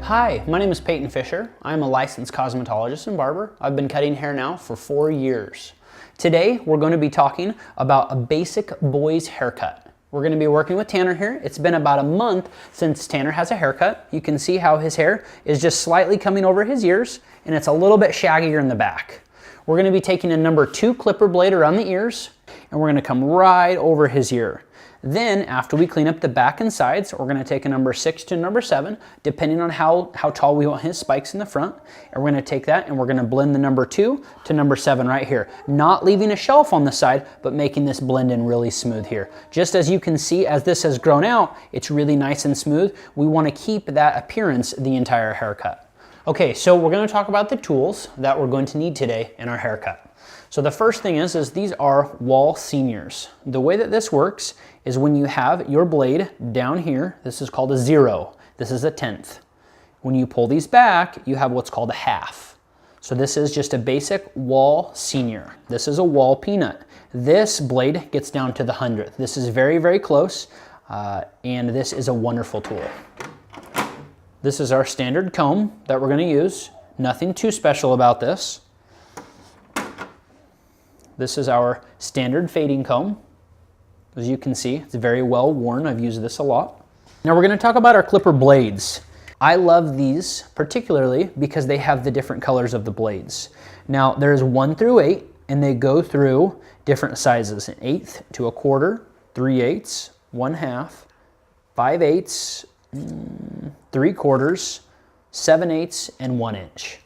Hi, my name is Peyton Fisher. I'm a licensed cosmetologist and barber. I've been cutting hair now for 4 years. Today, we're going to be talking about a basic boy's haircut. We're going to be working with Tanner here. It's been about a month since Tanner has a haircut. You can see how his hair is just slightly coming over his ears, and it's a little bit shaggier in the back. We're going to be taking a number 2 clipper blade around the ears, and we're going to come right over his ear. Then, after we clean up the back and sides, we're going to take a number 6 to number 7, depending on how tall we want his spikes in the front. And we're going to take that and we're going to blend the number 2 to number 7 right here. Not leaving a shelf on the side, but making this blend in really smooth here. Just as you can see, as this has grown out, it's really nice and smooth. We want to keep that appearance the entire haircut. Okay, so we're going to talk about the tools that we're going to need today in our haircut. So the first thing is these are wall seniors. The way that this works is when you have your blade down here, this is called a 0. This is a 1/10. When you pull these back, you have what's called a 1/2. So this is just a basic wall senior. This is a wall peanut. This blade gets down to the 100th. This is very, very close, and this is a wonderful tool. This is our standard comb that we're going to use. Nothing too special about this. This is our standard fading comb. As you can see, it's very well worn. I've used this a lot. Now we're going to talk about our clipper blades. I love these particularly because they have the different colors of the blades. Now there's 1 through 8, and they go through different sizes: an 1/8 to a 1/4, 3/8, 1/2, 5/8, 3/4, 7/8, and 1 inch.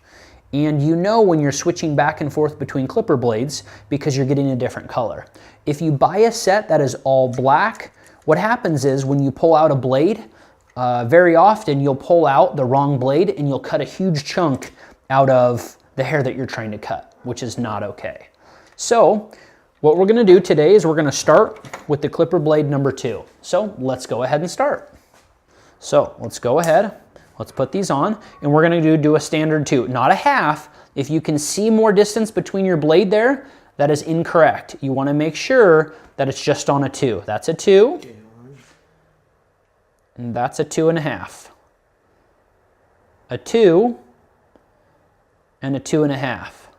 And you know when you're switching back and forth between clipper blades because you're getting a different color. If you buy a set that is all black, what happens is when you pull out a blade, very often you'll pull out the wrong blade and you'll cut a huge chunk out of the hair that you're trying to cut, which is not okay. So what we're going to do today is we're going to start with the clipper blade number 2. So let's go ahead and start. So let's go ahead. Let's put these on, and we're going to do a standard 2, not a 1/2. If you can see more distance between your blade there, that is incorrect. You want to make sure that it's just on a 2. That's a 2, and that's a 2.5. A 2, and a 2.5.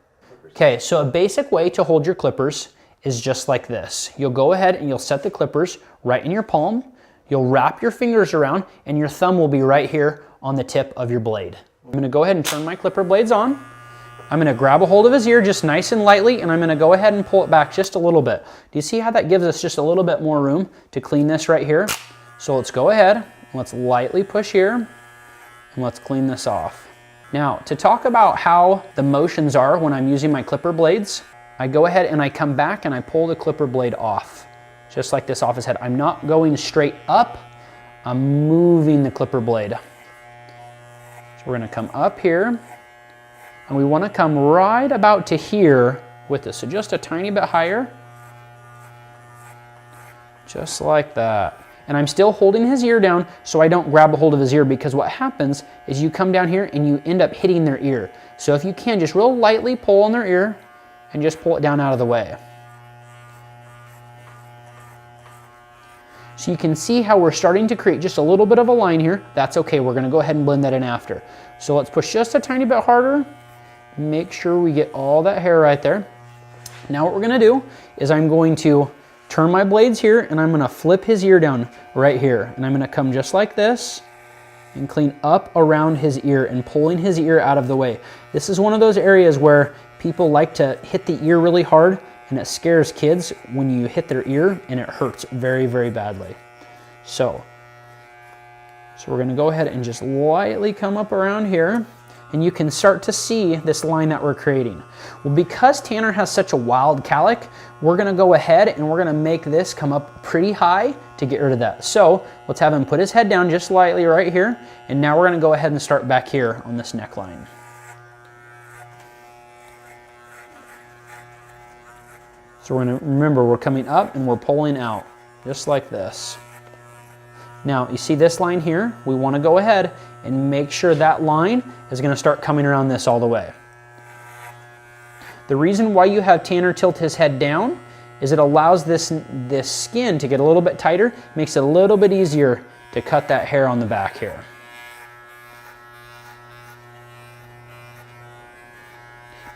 Okay, so a basic way to hold your clippers is just like this. You'll go ahead and you'll set the clippers right in your palm. You'll wrap your fingers around, and your thumb will be right here on the tip of your blade. I'm going to go ahead and turn my clipper blades on. I'm going to grab a hold of his ear just nice and lightly, and I'm going to go ahead and pull it back just a little bit. Do you see how that gives us just a little bit more room to clean this right here? So let's go ahead, let's lightly push here, and let's clean this off. Now, to talk about how the motions are when I'm using my clipper blades, I go ahead and I come back and I pull the clipper blade off, just like this off his head. I'm not going straight up, I'm moving the clipper blade. We're going to come up here, and we want to come right about to here with this. So just a tiny bit higher, just like that. And I'm still holding his ear down so I don't grab a hold of his ear, because what happens is you come down here and you end up hitting their ear. So if you can, just real lightly pull on their ear and just pull it down out of the way. So you can see how we're starting to create just a little bit of a line here. That's okay, we're gonna go ahead and blend that in after. So let's push just a tiny bit harder. Make sure we get all that hair right there. Now what we're gonna do is I'm going to turn my blades here, and I'm gonna flip his ear down right here. And I'm gonna come just like this and clean up around his ear and pulling his ear out of the way. This is one of those areas where people like to hit the ear really hard, and it scares kids when you hit their ear, and it hurts very, very badly. So we're gonna go ahead and just lightly come up around here, and you can start to see this line that we're creating. Well, because Tanner has such a wild calic, we're gonna go ahead and we're gonna make this come up pretty high to get rid of that. So let's have him put his head down just lightly right here, and now we're gonna go ahead and start back here on this neckline. So we're going to remember, we're coming up and we're pulling out, just like this. Now, you see this line here? We want to go ahead and make sure that line is going to start coming around this all the way. The reason why you have Tanner tilt his head down is it allows this skin to get a little bit tighter, makes it a little bit easier to cut that hair on the back here.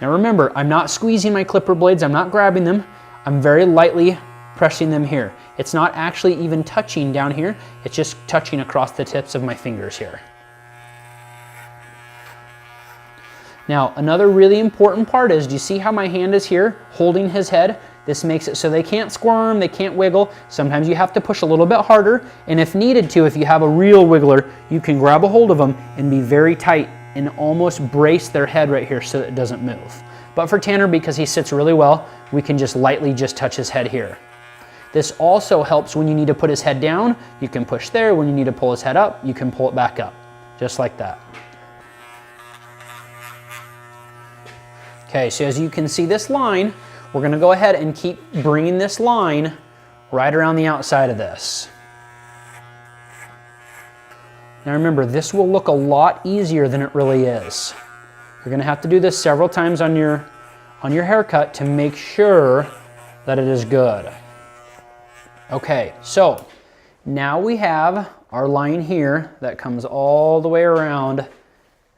Now remember, I'm not squeezing my clipper blades, I'm not grabbing them, I'm very lightly pressing them here. It's not actually even touching down here, it's just touching across the tips of my fingers here. Now, another really important part is, do you see how my hand is here holding his head? This makes it so they can't squirm, they can't wiggle. Sometimes you have to push a little bit harder, and if needed to, if you have a real wiggler, you can grab a hold of them and be very tight and almost brace their head right here so that it doesn't move. But for Tanner, because he sits really well, we can just lightly just touch his head here. This also helps when you need to put his head down, you can push there. When you need to pull his head up, you can pull it back up, just like that. Okay, so as you can see this line, we're gonna go ahead and keep bringing this line right around the outside of this. Now remember, this will look a lot easier than it really is. You're gonna have to do this several times on your haircut to make sure that it is good. Okay, so now we have our line here that comes all the way around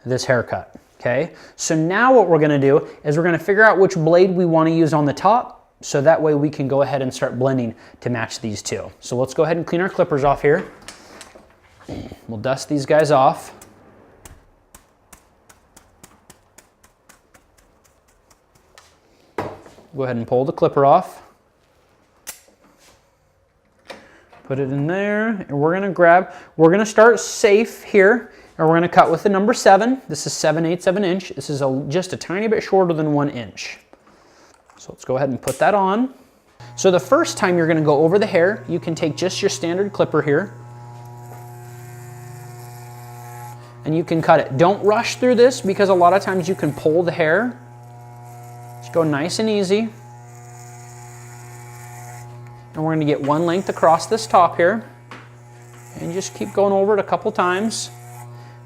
this haircut. Okay, so now what we're gonna do is we're gonna figure out which blade we wanna use on the top, so that way we can go ahead and start blending to match these two. So let's go ahead and clean our clippers off here. We'll dust these guys off. Go ahead and pull the clipper off. Put it in there, and we're gonna start safe here. And we're going to cut with the number 7. This is 7/8 of an inch. This is just a tiny bit shorter than 1 inch. So let's go ahead and put that on. So the first time you're going to go over the hair, you can take just your standard clipper here. And you can cut it. Don't rush through this because a lot of times you can pull the hair. Just go nice and easy. And we're going to get one length across this top here. And just keep going over it a couple times.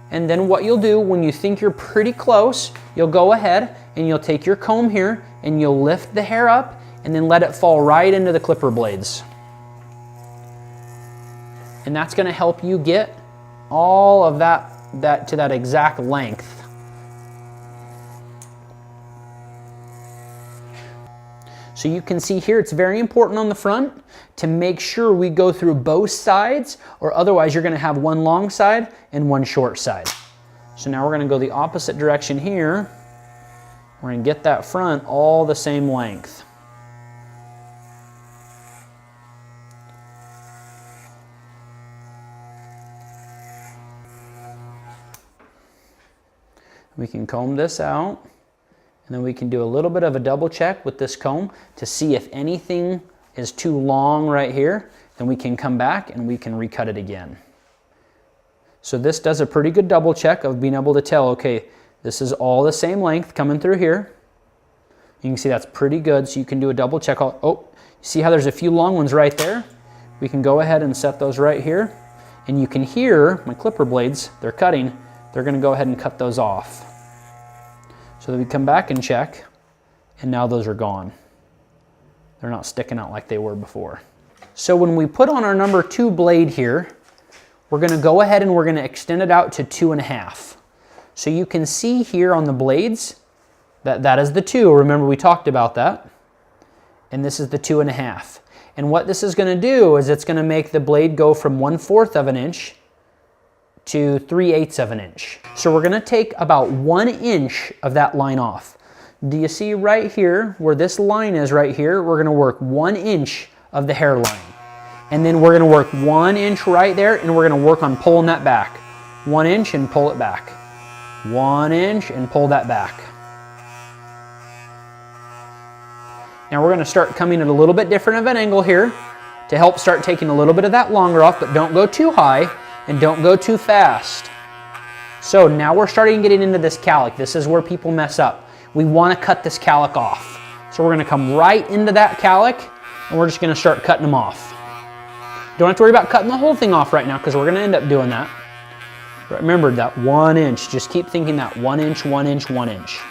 And then what you'll do when you think you're pretty close, you'll go ahead and you'll take your comb here and you'll lift the hair up and then let it fall right into the clipper blades. And that's going to help you get all of that to that exact length. So you can see here, it's very important on the front to make sure we go through both sides, or otherwise you're gonna have one long side and one short side. So now we're gonna go the opposite direction here. We're gonna get that front all the same length. We can comb this out. And then we can do a little bit of a double check with this comb to see if anything is too long right here. Then we can come back and we can recut it again. So this does a pretty good double check of being able to tell, okay, this is all the same length coming through here. You can see that's pretty good, so you can do a double check. Oh, see how there's a few long ones right there? We can go ahead and set those right here. And you can hear my clipper blades, they're cutting. They're gonna go ahead and cut those off. So that we come back and check, and now those are gone. They're not sticking out like they were before. So when we put on our number 2 blade here, we're gonna go ahead and we're gonna extend it out to 2.5. So you can see here on the blades that that is the 2. Remember, we talked about that. And this is the 2.5. And what this is gonna do is it's gonna make the blade go from 1/4 of an inch to 3/8 of an inch. So we're gonna take about 1 inch of that line off. Do you see right here where this line is right here? We're gonna work 1 inch of the hairline. And then we're gonna work 1 inch right there, and we're gonna work on pulling that back. 1 inch and pull it back. 1 inch and pull that back. Now we're gonna start coming at a little bit different of an angle here to help start taking a little bit of that longer off, but don't go too high. And don't go too fast. So now we're starting getting into this calic. This is where people mess up. We want to cut this calic off. So we're going to come right into that calic, and we're just going to start cutting them off. Don't have to worry about cutting the whole thing off right now because we're going to end up doing that. But remember that 1 inch. Just keep thinking that 1 inch, 1 inch, 1 inch.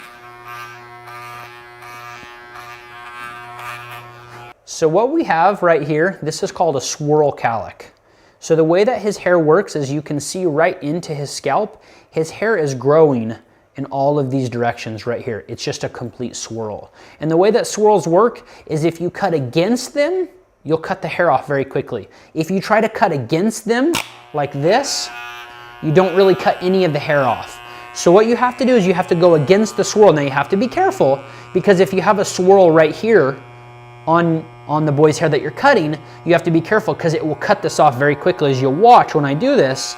So what we have right here, this is called a swirl calic. So the way that his hair works is you can see right into his scalp. His hair is growing in all of these directions right here. It's just a complete swirl. And the way that swirls work is if you cut against them, you'll cut the hair off very quickly. If you try to cut against them like this, you don't really cut any of the hair off. So what you have to do is you have to go against the swirl. Now you have to be careful, because if you have a swirl right here on the boy's hair that you're cutting, you have to be careful because it will cut this off very quickly. As you'll watch when I do this,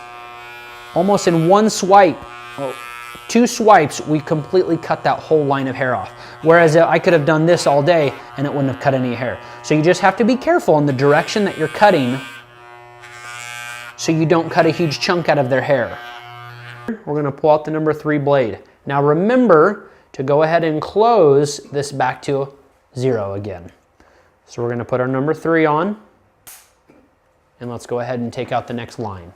almost in one swipe, 2 swipes, we completely cut that whole line of hair off. Whereas I could have done this all day and it wouldn't have cut any hair. So you just have to be careful in the direction that you're cutting so you don't cut a huge chunk out of their hair. We're gonna pull out the number 3 blade. Now remember to go ahead and close this back to 0 again. So we're gonna put our number 3 on, and let's go ahead and take out the next line.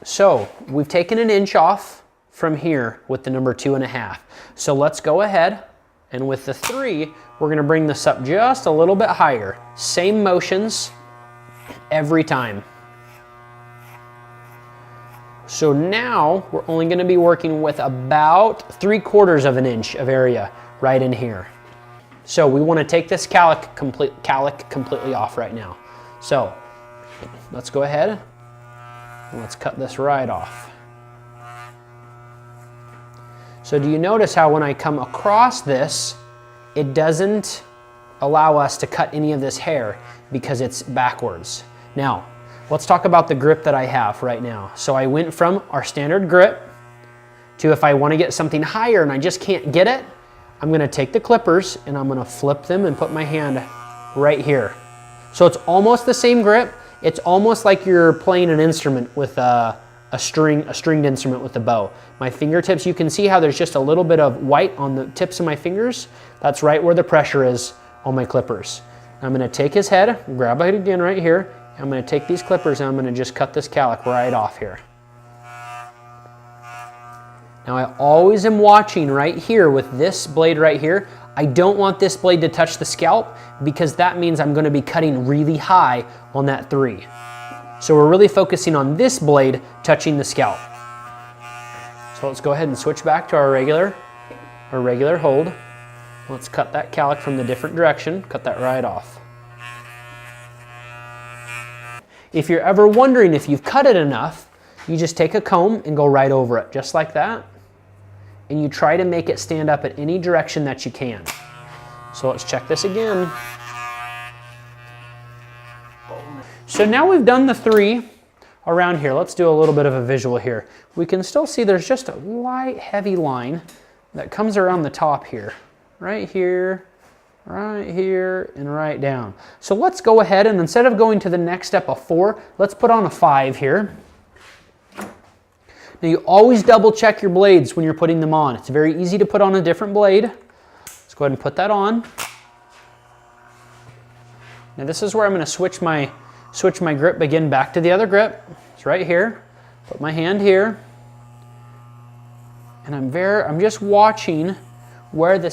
So we've taken an inch off from here with the number 2.5. So let's go ahead, and with the 3, we're gonna bring this up just a little bit higher. Same motions every time. So now we're only gonna be working with about 3/4 of an inch of area right in here. So we wanna take this calic completely off right now. So let's go ahead and let's cut this right off. So do you notice how when I come across this, it doesn't allow us to cut any of this hair because it's backwards. Now, let's talk about the grip that I have right now. So I went from our standard grip to, if I want to get something higher and I just can't get it, I'm gonna take the clippers and I'm gonna flip them and put my hand right here. So it's almost the same grip. It's almost like you're playing an instrument with a stringed instrument with a bow. My fingertips, you can see how there's just a little bit of white on the tips of my fingers. That's right where the pressure is on my clippers. I'm gonna take his head, grab it again right here. I'm gonna take these clippers and I'm gonna just cut this calic right off here. Now I always am watching right here with this blade right here. I don't want this blade to touch the scalp because that means I'm gonna be cutting really high on that 3. So we're really focusing on this blade touching the scalp. So let's go ahead and switch back to our regular hold. Let's cut that calic from the different direction, cut that right off. If you're ever wondering if you've cut it enough, you just take a comb and go right over it, just like that. And you try to make it stand up at any direction that you can. So let's check this again. So now we've done the 3 around here. Let's do a little bit of a visual here. We can still see there's just a light, heavy line that comes around the top here. Right here, and right down. So let's go ahead and instead of going to the next step of 4, let's put on a 5 here. Now you always double check your blades when you're putting them on. It's very easy to put on a different blade. Let's go ahead and put that on. Now this is where I'm going to switch my grip again back to the other grip. It's right here. Put my hand here. And I'm just watching where the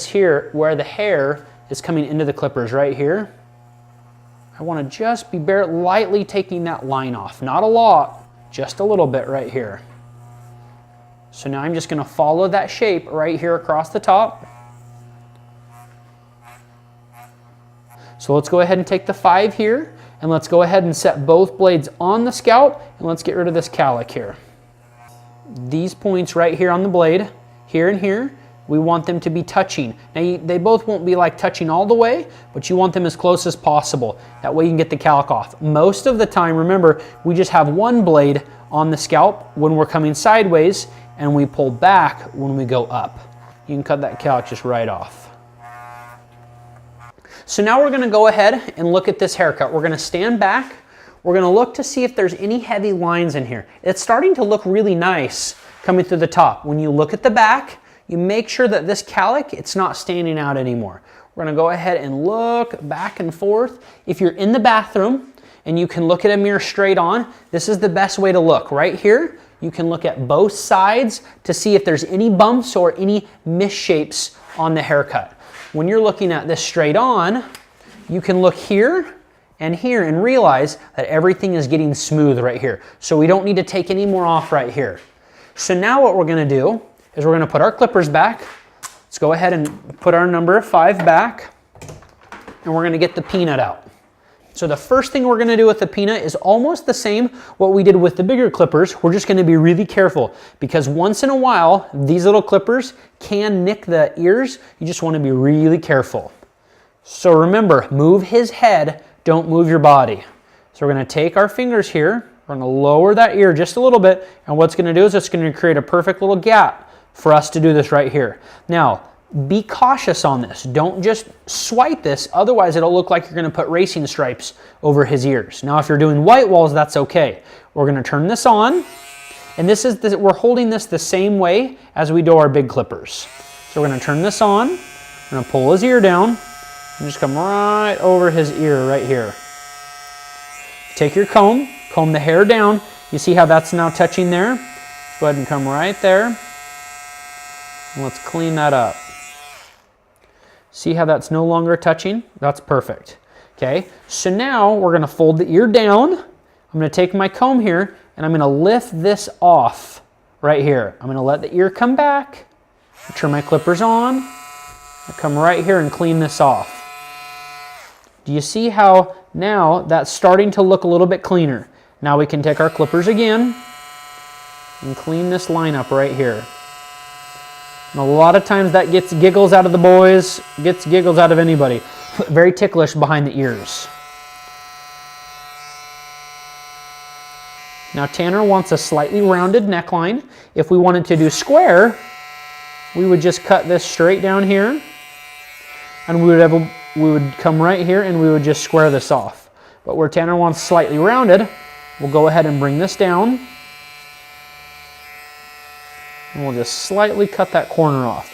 hair is coming into the clippers right here. I want to just be lightly taking that line off. Not a lot, just a little bit right here. So now I'm just going to follow that shape right here across the top. So let's go ahead and take the 5 here, and let's go ahead and set both blades on the scalp, and let's get rid of this calic here. These points right here on the blade, here and here, we want them to be touching. Now they both won't be like touching all the way, but you want them as close as possible. That way you can get the calic off. Most of the time, remember, we just have one blade on the scalp when we're coming sideways, and we pull back when we go up. You can cut that calic just right off. So now we're gonna go ahead and look at this haircut. We're gonna stand back. We're gonna look to see if there's any heavy lines in here. It's starting to look really nice coming through the top. When you look at the back, you make sure that this calic, it's not standing out anymore. We're gonna go ahead and look back and forth. If you're in the bathroom and you can look at a mirror straight on, this is the best way to look. Right here, you can look at both sides to see if there's any bumps or any misshapes on the haircut. When you're looking at this straight on, you can look here and realize that everything is getting smooth right here. So we don't need to take any more off right here. So now what we're gonna do is we're gonna put our clippers back. Let's go ahead and put our number 5 back, and we're gonna get the peanut out. So the first thing we're gonna do with the peanut is almost the same what we did with the bigger clippers. We're just gonna be really careful because once in a while, these little clippers can nick the ears. You just wanna be really careful. So remember, move his head, don't move your body. So we're gonna take our fingers here, we're gonna lower that ear just a little bit, and what's gonna do is it's gonna create a perfect little gap for us to do this right here. Now, be cautious on this. Don't just swipe this, otherwise it'll look like you're gonna put racing stripes over his ears. Now, if you're doing white walls, that's okay. We're gonna turn this on, and we're holding this the same way as we do our big clippers. So we're gonna turn this on, we're gonna pull his ear down, and just come right over his ear right here. Take your comb the hair down. You see how that's now touching there? Go ahead and come right there, and let's clean that up. See how that's no longer touching? That's perfect. Okay, so now we're gonna fold the ear down. I'm gonna take my comb here and I'm gonna lift this off right here. I'm gonna let the ear come back, turn my clippers on, I come right here and clean this off. Do you see how now that's starting to look a little bit cleaner? Now we can take our clippers again and clean this line up right here. And a lot of times that gets giggles out of the boys, gets giggles out of anybody. Very ticklish behind the ears. Now Tanner wants a slightly rounded neckline. If we wanted to do square, we would just cut this straight down here, and we would come right here and we would just square this off. But where Tanner wants slightly rounded, we'll go ahead and bring this down. And we'll just slightly cut that corner off.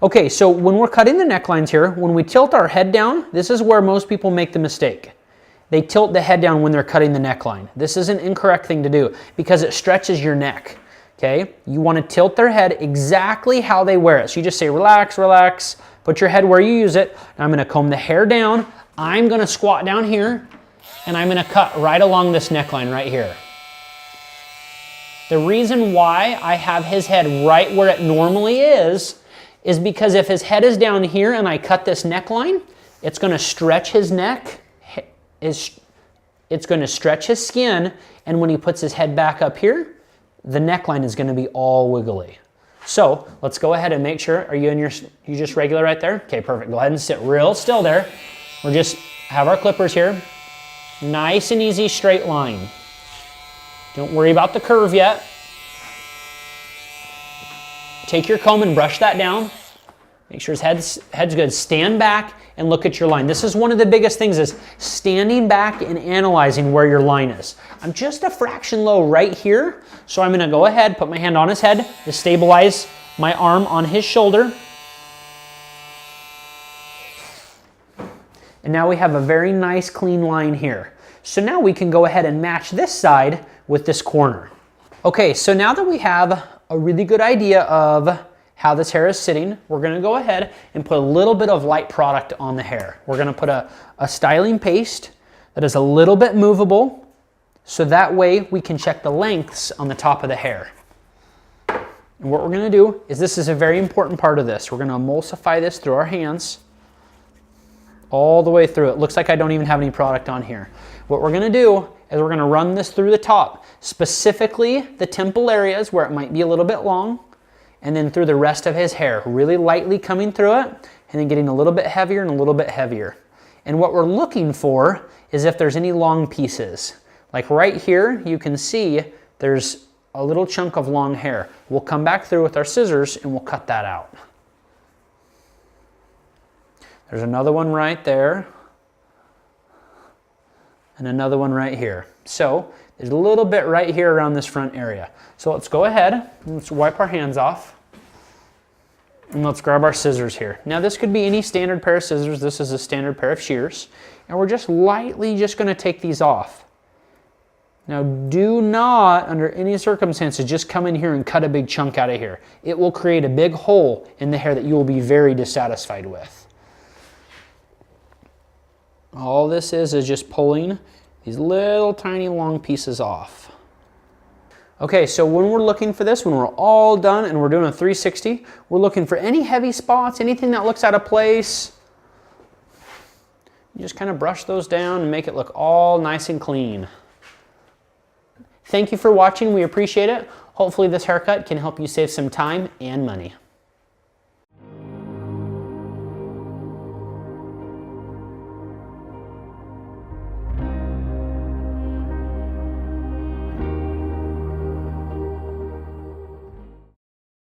Okay, so when we're cutting the necklines here, when we tilt our head down, this is where most people make the mistake. They tilt the head down when they're cutting the neckline. This is an incorrect thing to do because it stretches your neck, okay? You want to tilt their head exactly how they wear it. So you just say, relax, relax, put your head where you use it. Now I'm going to comb the hair down. I'm going to squat down here, and I'm going to cut right along this neckline right here. The reason why I have his head right where it normally is because if his head is down here and I cut this neckline, it's going to stretch his neck, it's going to stretch his skin, and when he puts his head back up here, the neckline is going to be all wiggly. So let's go ahead and make sure, you just regular right there? Okay, perfect. Go ahead and sit real still there. We'll just have our clippers here. Nice and easy straight line. Don't worry about the curve yet. Take your comb and brush that down. Make sure his head's good. Stand back and look at your line. This is one of the biggest things, is standing back and analyzing where your line is. I'm just a fraction low right here, so I'm gonna go ahead, put my hand on his head to stabilize my arm on his shoulder. And now we have a very nice clean line here. So now we can go ahead and match this side with this corner. Okay, so now that we have a really good idea of how this hair is sitting, we're gonna go ahead and put a little bit of light product on the hair. We're gonna put a styling paste that is a little bit movable, so that way we can check the lengths on the top of the hair. And what we're gonna do is, this is a very important part of this. We're gonna emulsify this through our hands all the way through. It looks like I don't even have any product on here. What we're gonna do is we're gonna run this through the top, specifically the temple areas where it might be a little bit long, and then through the rest of his hair, really lightly coming through it, and then getting a little bit heavier and a little bit heavier. And what we're looking for is if there's any long pieces. Like right here, you can see there's a little chunk of long hair. We'll come back through with our scissors and we'll cut that out. There's another one right there, and another one right here. So there's a little bit right here around this front area. So let's go ahead and let's wipe our hands off, and let's grab our scissors here. Now this could be any standard pair of scissors. This is a standard pair of shears, and we're just lightly just going to take these off. Now do not, under any circumstances, just come in here and cut a big chunk out of here. It will create a big hole in the hair that you will be very dissatisfied with. All this is just pulling these little tiny long pieces off. Okay, so when we're looking for this, when we're all done and we're doing a 360, we're looking for any heavy spots, anything that looks out of place. You just kind of brush those down and make it look all nice and clean. Thank you for watching. We appreciate it. Hopefully this haircut can help you save some time and money.